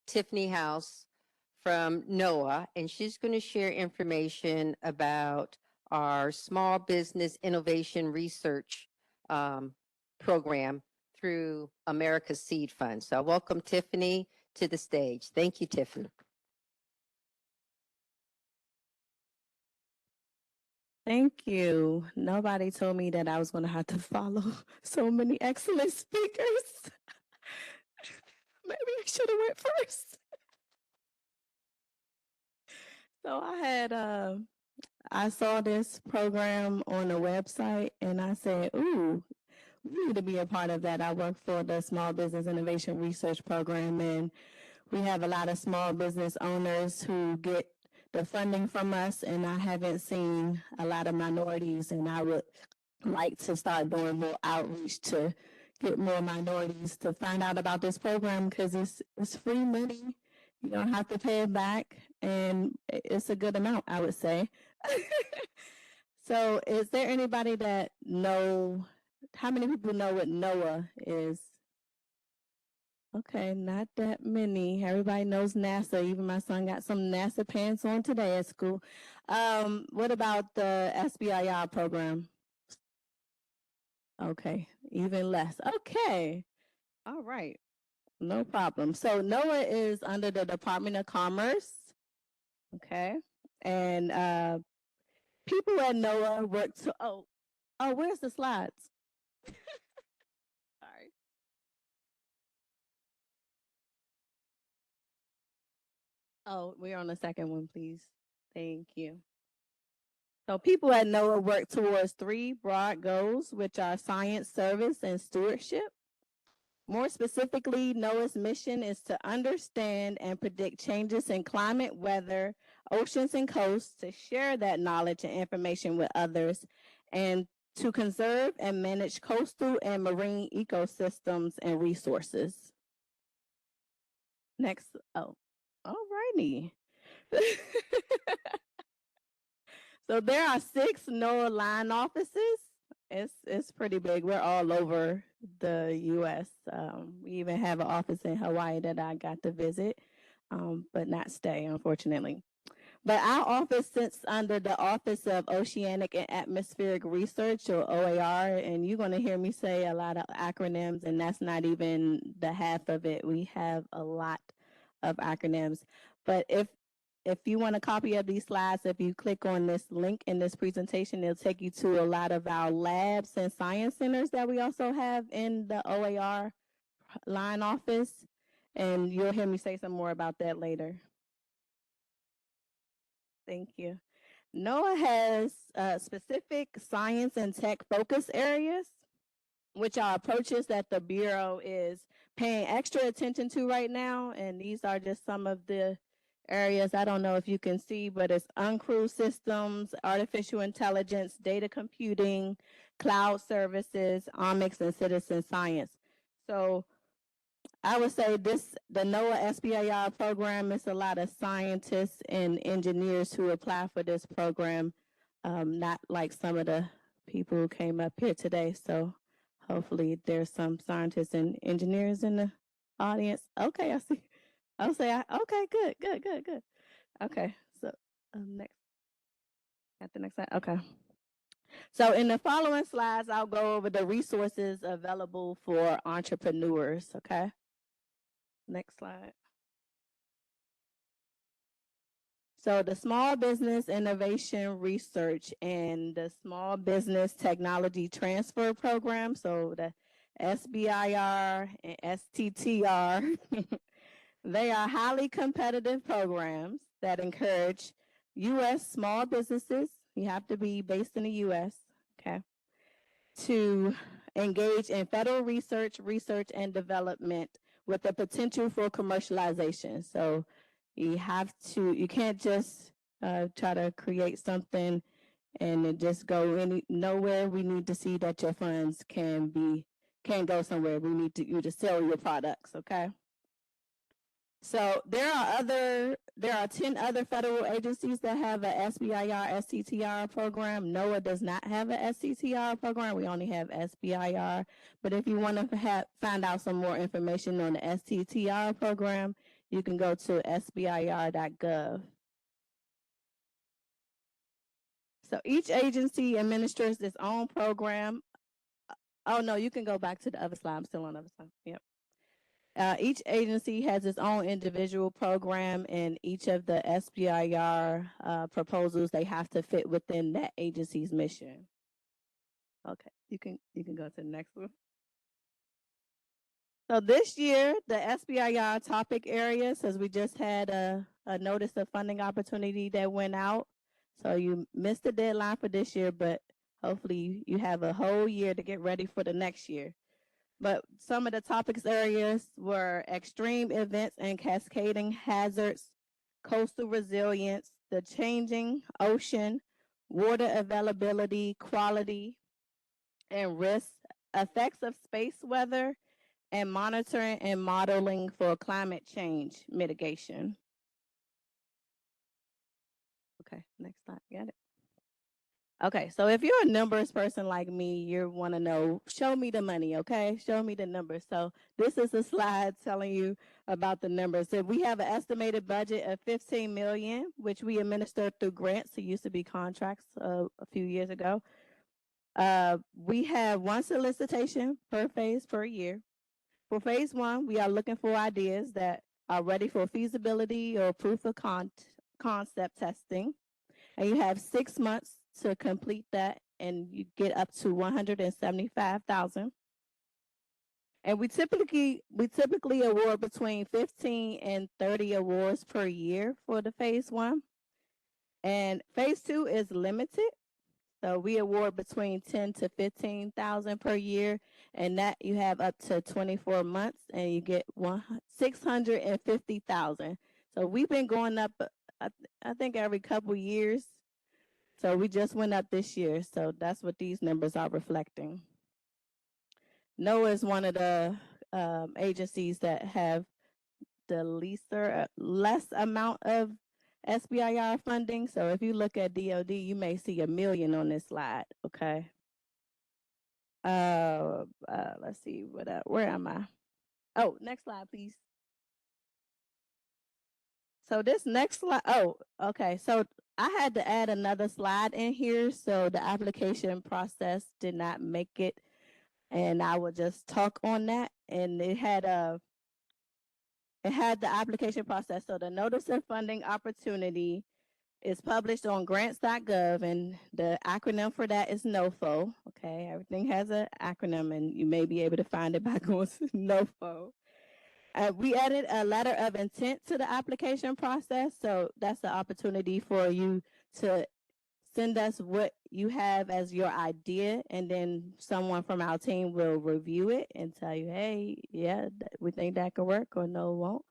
Tiffany House from NOAA, and she's going to share information about our Small Business Innovation Research um, program through America's Seed Fund. So I welcome Tiffany to the stage. Thank you, Tiffany. Thank you. Nobody told me that I was going to have to follow so many excellent speakers. Maybe I should have went first. So I saw this program on the website and I said, ooh, we need to be a part of that. I work for the Small Business Innovation Research Program, and we have a lot of small business owners who get the funding from us, and I haven't seen a lot of minorities, and I would like to start doing more outreach to get more minorities to find out about this program, because it's free money. You don't have to pay it back, and it's a good amount, I would say. So is there anybody that how many people know what NOAA is? Okay, not that many. Everybody knows NASA. Even my son got some NASA pants on today at school. What about the SBIR program? Okay, even less. Okay, all right, no problem. So NOAA is under the Department of Commerce. Okay, and people at NOAA work to. Oh, where's the slides? Sorry. Oh, we're on the second one, please. Thank you. So people at NOAA work towards three broad goals, which are science, service, and stewardship. More specifically, NOAA's mission is to understand and predict changes in climate, weather, oceans, and coasts, to share that knowledge and information with others, and to conserve and manage coastal and marine ecosystems and resources. Next, all righty. So there are 6 NOAA line offices. It's pretty big. We're all over the U.S. We even have an office in Hawaii that I got to visit, but not stay, unfortunately. But our office sits under the Office of Oceanic and Atmospheric Research, or OAR, and you're going to hear me say a lot of acronyms, and that's not even the half of it. We have a lot of acronyms. But if you want a copy of these slides, if you click on this link in this presentation, it'll take you to a lot of our labs and science centers that we also have in the OAR line office. And you'll hear me say some more about that later. Thank you. NOAA has specific science and tech focus areas, which are approaches that the Bureau is paying extra attention to right now. And these are just some of the areas. I don't know if you can see, but it's uncrewed systems, artificial intelligence, data computing, cloud services, omics, and citizen science. So I would say the NOAA SBIR program is a lot of scientists and engineers who apply for this program, not like some of the people who came up here today. So hopefully there's some scientists and engineers in the audience. Okay, I see. I'll say, okay, good. Okay, so next, at the next slide, okay. So in the following slides, I'll go over the resources available for entrepreneurs, okay? Next slide. So the Small Business Innovation Research and the Small Business Technology Transfer Program, so the SBIR and STTR, they are highly competitive programs that encourage U.S. small businesses, you have to be based in the U.S., okay, to engage in federal research and development with the potential for commercialization. So you can't just try to create something and it just go nowhere. We need to see that your funds can go somewhere. We need you to sell your products, okay? So there are 10 other federal agencies that have a SBIR, STTR program. NOAA does not have a STTR program. We only have SBIR. But if you want to find out some more information on the STTR program, you can go to sbir.gov. So each agency administers its own program. Oh no, you can go back to the other slide. I'm still on the other slide. Yep. Each agency has its own individual program, and each of the SBIR proposals, they have to fit within that agency's mission. Okay, you can go to the next one. So this year, the SBIR topic area, since we just had a notice of funding opportunity that went out, so you missed the deadline for this year, but hopefully you have a whole year to get ready for the next year. But some of the topics areas were extreme events and cascading hazards, coastal resilience, the changing ocean, water availability, quality, and risk, effects of space weather, and monitoring and modeling for climate change mitigation. Okay, next slide, got it. Okay, so if you're a numbers person like me, you want to know, show me the money, okay? Show me the numbers. So this is a slide telling you about the numbers. So we have an estimated budget of $15 million, which we administer through grants. It used to be contracts a few years ago. We have one solicitation per phase per year. For phase one, we are looking for ideas that are ready for feasibility or proof of concept testing. And you have 6 months to complete that, and you get up to $175,000. And we typically award between 15 and 30 awards per year for the phase one. And phase two is limited. So we award between 10 to 15,000 per year, and that you have up to 24 months, and you get 650,000. So we've been going up, I think every couple years. So we just went up this year. So that's what these numbers are reflecting. NOAA is one of the agencies that have the less amount of SBIR funding. So if you look at DOD, you may see $1 million on this slide, okay? Let's see, where am I? Oh, next slide, please. So this next slide, oh, okay. So I had to add another slide in here. So the application process did not make it. And I will just talk on that. And it had the application process. So the notice of funding opportunity is published on grants.gov, and the acronym for that is NOFO. Okay, everything has an acronym, and you may be able to find it by going to NOFO. We added a letter of intent to the application process. So that's the opportunity for you to send us what you have as your idea, and then someone from our team will review it and tell you, hey, yeah, we think that could work, or no, it won't.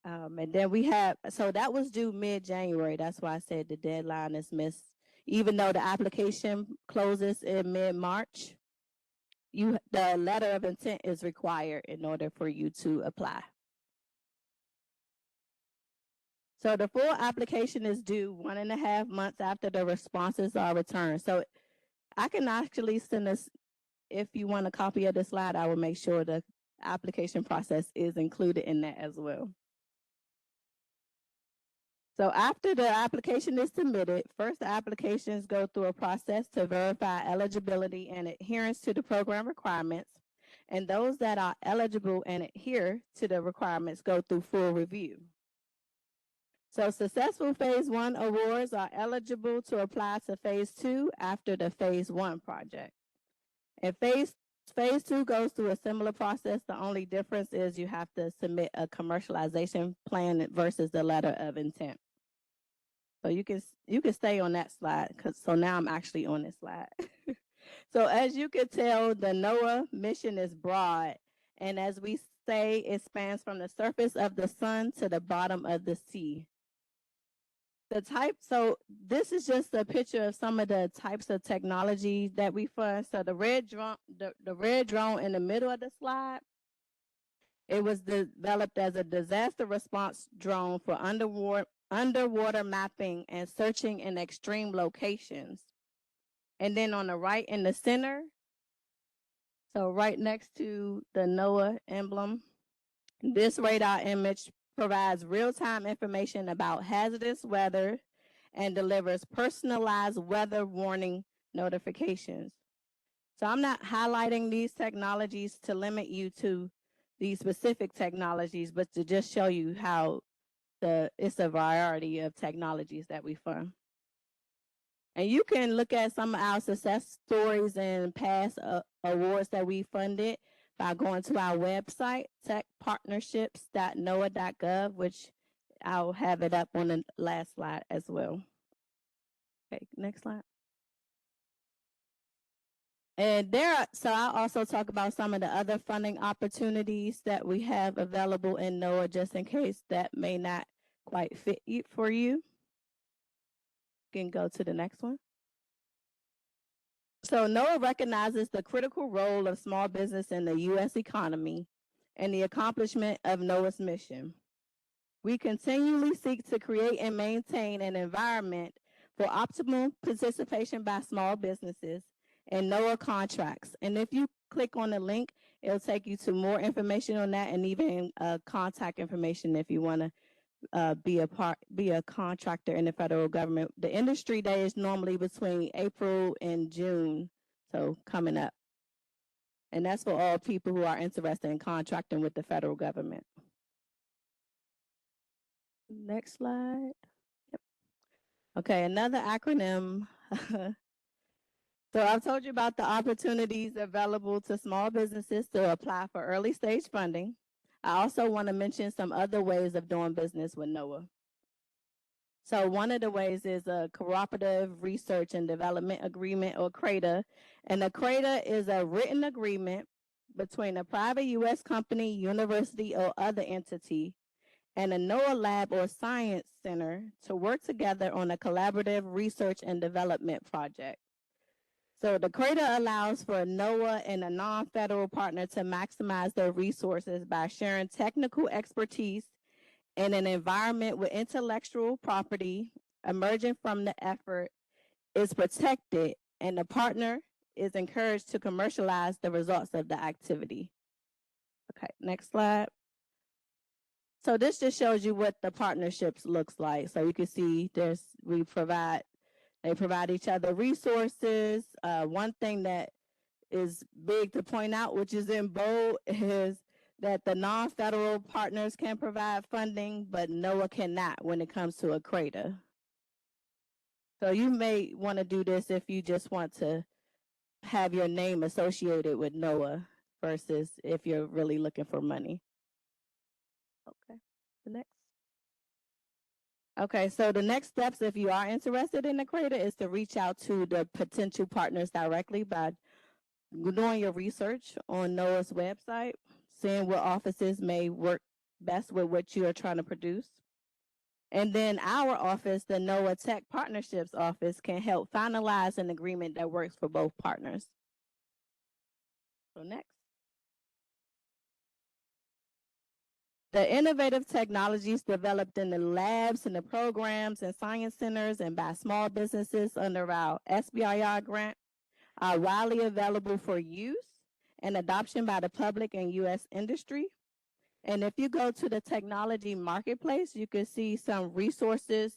And then we have, so that was due mid-January. That's why I said the deadline is missed. Even though the application closes in mid-March, the letter of intent is required in order for you to apply. So the full application is due 1.5 months after the responses are returned. So I can actually send us, if you want a copy of the slide, I will make sure the application process is included in that as well. So after the application is submitted, first the applications go through a process to verify eligibility and adherence to the program requirements. And those that are eligible and adhere to the requirements go through full review. So successful phase one awards are eligible to apply to phase two after the phase one project. And phase two goes through a similar process. The only difference is you have to submit a commercialization plan versus the letter of intent. So you can stay on that slide, so now I'm actually on this slide. So as you can tell, the NOAA mission is broad, and as we say, it spans from the surface of the sun to the bottom of the sea. So this is just a picture of some of the types of technology that we fund. So the red drone in the middle of the slide, it was developed as a disaster response drone for underwater mapping and searching in extreme locations. And then on the right in the center, so right next to the NOAA emblem, this radar image provides real-time information about hazardous weather and delivers personalized weather warning notifications. So I'm not highlighting these technologies to limit you to these specific technologies, but to just show you how it's a variety of technologies that we fund. And you can look at some of our success stories and past awards that we funded by going to our website, techpartnerships.noaa.gov, which I'll have it up on the last slide as well. Okay, next slide. And so I'll also talk about some of the other funding opportunities that we have available in NOAA, just in case that may not quite fit for you. You can go to the next one. So NOAA recognizes the critical role of small business in the U.S. economy and the accomplishment of NOAA's mission. We continually seek to create and maintain an environment for optimal participation by small businesses and NOAA contracts. And if you click on the link, it'll take you to more information on that and even contact information if you want to be a contractor in the federal government. The industry day is normally between April and June, so coming up. And that's for all people who are interested in contracting with the federal government. Next slide. Yep. Okay, another acronym. So I've told you about the opportunities available to small businesses to apply for early stage funding. I also want to mention some other ways of doing business with NOAA. So one of the ways is a Cooperative Research and Development Agreement, or CRADA. And a CRADA is a written agreement between a private U.S. company, university, or other entity and a NOAA lab or science center to work together on a collaborative research and development project. So the CRADA allows for NOAA and a non-federal partner to maximize their resources by sharing technical expertise in an environment where intellectual property emerging from the effort is protected and the partner is encouraged to commercialize the results of the activity. Okay, next slide. So this just shows you what the partnerships looks like. So you can see they provide each other resources. One thing that is big to point out, which is in bold, is that the non-federal partners can provide funding, but NOAA cannot when it comes to a CRADA. So you may want to do this if you just want to have your name associated with NOAA versus if you're really looking for money. Okay, the next. Okay, so the next steps, if you are interested in the CRADA, is to reach out to the potential partners directly by doing your research on NOAA's website, seeing what offices may work best with what you are trying to produce. And then our office, the NOAA Tech Partnerships Office, can help finalize an agreement that works for both partners. So next. The innovative technologies developed in the labs and the programs and science centers and by small businesses under our SBIR grant are widely available for use and adoption by the public and U.S. industry. And if you go to the technology marketplace, you can see some resources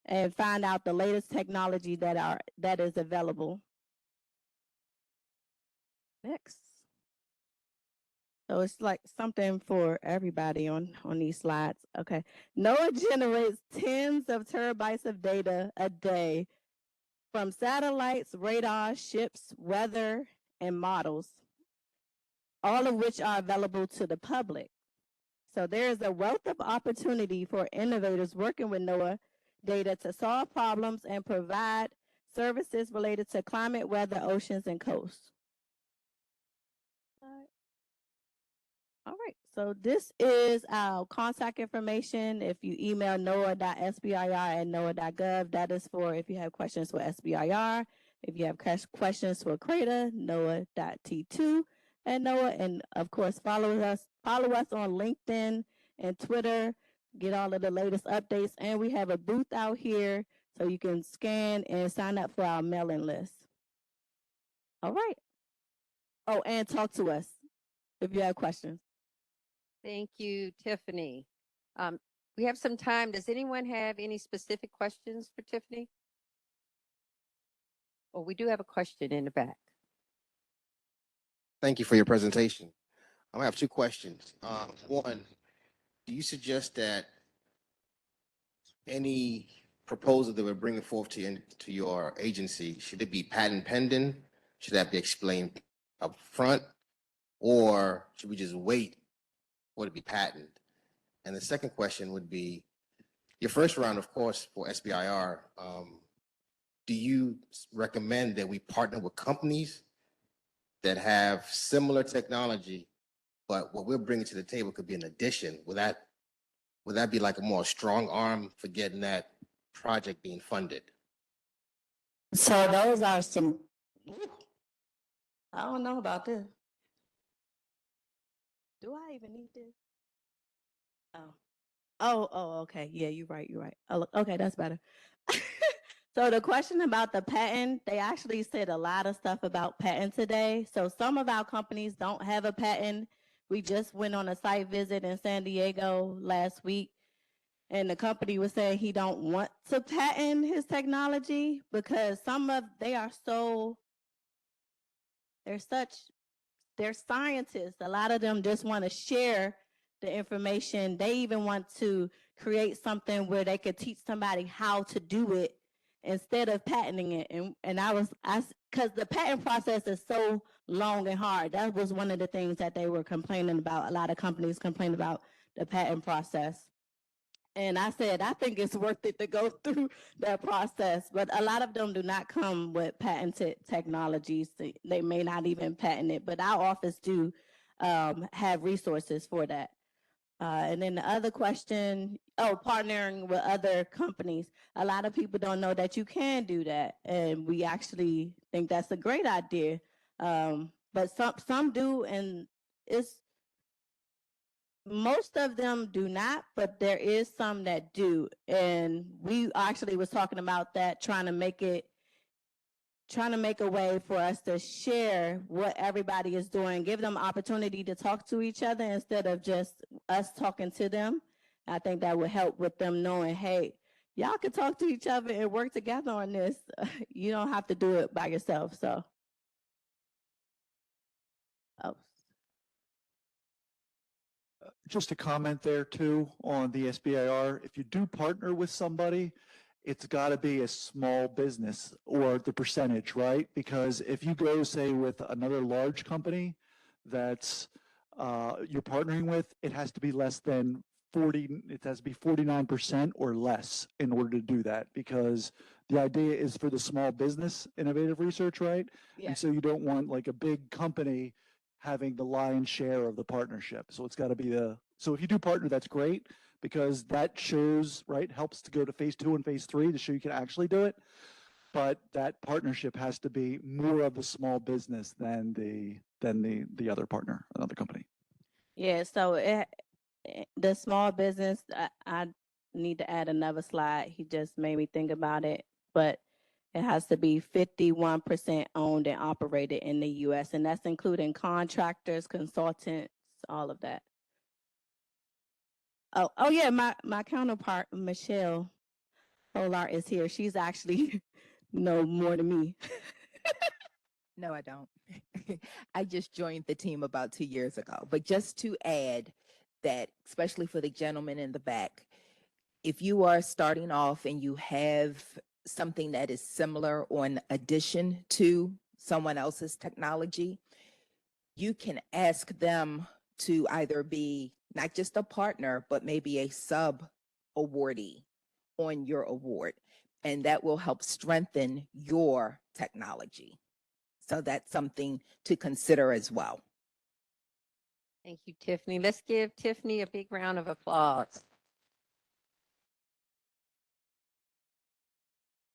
and find out the latest technology that is available. Next. So it's like something for everybody on these slides. Okay. NOAA generates tens of terabytes of data a day from satellites, radar, ships, weather, and models, all of which are available to the public. So there is a wealth of opportunity for innovators working with NOAA data to solve problems and provide services related to climate, weather, oceans, and coasts. All right, so this is our contact information. If you email noaa.sbir@noaa.gov, that is for if you have questions for SBIR. If you have questions for CRADA, noaa.t2@NOAA. And of course, follow us on LinkedIn and Twitter, get all of the latest updates. And we have a booth out here so you can scan and sign up for our mailing list. All right. Oh, and talk to us if you have questions. Thank you, Tiffany. We have some time. Does anyone have any specific questions for Tiffany? Well, we do have a question in the back. Thank you for your presentation. I have two questions. One, do you suggest that any proposal that we're bringing forth to your agency, should it be patent pending? Should that be explained up front? Or should we just wait for it to be patent? And the second question would be, your first round, of course, for SBIR, do you recommend that we partner with companies that have similar technology, but what we're bringing to the table could be an addition? Would that be like a more strong arm for getting that project being funded? So those are some, I don't know about this. Do I even need this? Okay. Yeah, you're right. Oh, okay, that's better. So the question about the patent, they actually said a lot of stuff about patent today. So some of our companies don't have a patent. We just went on a site visit in San Diego last week, and the company was saying he don't want to patent his technology because they're scientists. A lot of them just want to share the information. They even want to create something where they could teach somebody how to do it instead of patenting it. And because the patent process is so long and hard. That was one of the things that they were complaining about. A lot of companies complain about the patent process. And I said, I think it's worth it to go through that process. But a lot of them do not come with patented technologies. They may not even patent it, but our office do have resources for that. And then the other question, partnering with other companies. A lot of people don't know that you can do that. And we actually think that's a great idea. But some do, and most of them do not, but there is some that do. And we actually was talking about that, trying to make a way for us to share what everybody is doing, give them opportunity to talk to each other instead of just us talking to them. I think that would help with them knowing, hey, y'all can talk to each other and work together on this. You don't have to do it by yourself. So. Just a comment there too on the SBIR. If you do partner with somebody, it's got to be a small business or the percentage, right? Because if you go, say, with another large company that's you're partnering with, it has to be less than 40, it has to be 49% or less in order to do that, because the idea is for the small business innovative research, right? Yeah. And so you don't want like a big company having the lion's share of the partnership. So it's got to be so if you do partner, that's great, because that shows, right, helps to go to phase 2 and phase 3 to show you can actually do it. But that partnership has to be more of the small business than the other partner, another company. Yeah, so the small business, I need to add another slide. He just made me think about it, but it has to be 51% owned and operated in the U.S., and that's including contractors, consultants, all of that. Oh yeah, my counterpart, Michelle Solar, is here. She's actually know more than me. No, I don't. I just joined the team about 2 years ago. But just to add that, especially for the gentleman in the back, if you are starting off and you have something that is similar or in addition to someone else's technology, you can ask them to either be not just a partner, but maybe a sub awardee on your award. And that will help strengthen your technology. So that's something to consider as well. Thank you, Tiffany. Let's give Tiffany a big round of applause.